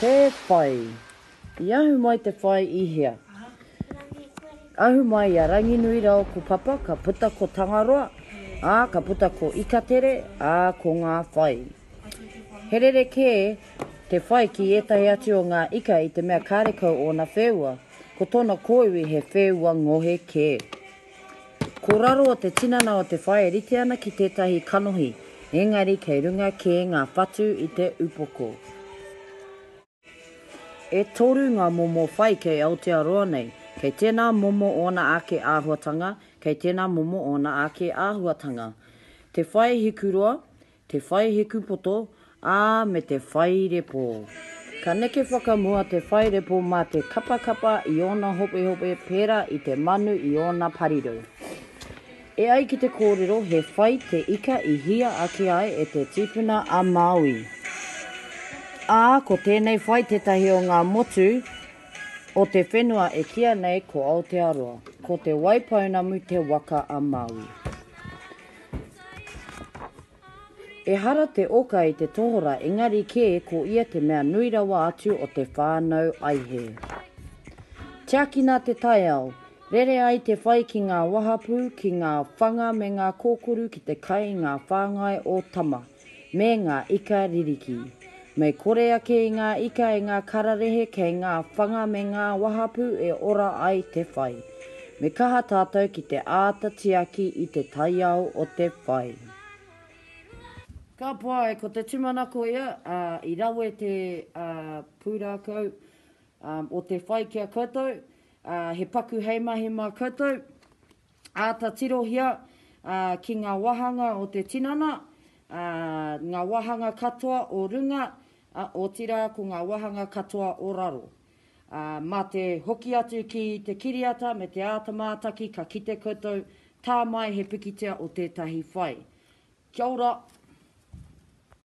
Te whai. I ahu mai te whai I hea. Ahu mai a ranginui rau ko papa, ka puta ko tangaroa, ka puta ko ikatere, ko ngā whai. Herere ke, te whai ki etahi atu o ngā ika I te mea kārekau o na whewua, ko tōna kōiwi he whewua ngohe ke. Ko raro o te tinana o te whai e rite ana ki tētahi kanohi, engari kei runga ke ngā whatu I te upoko. E toru ngā momo whai kei Aotearoa nei, kei tēnā momo ona ake āhuatanga, kei tēnā momo ona ake āhuatanga. Te whai hikurua, te whai hikupoto, me te whai repo. Ka neke whakamua te whai repo mā te kapakapa I ona hope hope pera I te manu I ona pariru. E ai ki te kōrero, he whai te ika I hia ake ai e te tipuna a Maui. Ko tēnei whai tētahi o ngā motu o te whenua e kia nei ko Aotearoa, ko te waipaunamu te waka a Maui. E hara te oka I te tohora, engari ke ko ia te mea nui rawa atu o te whānau aihe. Te akina te taiao, rere ai te whai ki ngā wahapu, ki ngā whanga me ngā kōkuru ki te kai ngā whāngai o tama, me ngā ika ririki. Mei kore ake I ngā ika e ngā kararehe kei ngā whanga me ngā wahapu e ora ai te whai. Me kaha tātou ki te ātatiaki I te taiao o te whai. Ka pai, ko te tumanako ia, I rawe te pūrākau o te whai kia koutou, he paku heimahima koutou, ta tirohia ki ngā wahanga o te tinana, ngā wahanga katoa o runga, o tira ko ngā wahanga katoa o raro. Mā te hoki atu ki te kiriata me te ātamātaki ka kite koutou, tā mai he pikitia o tētahi whai. Kia ora!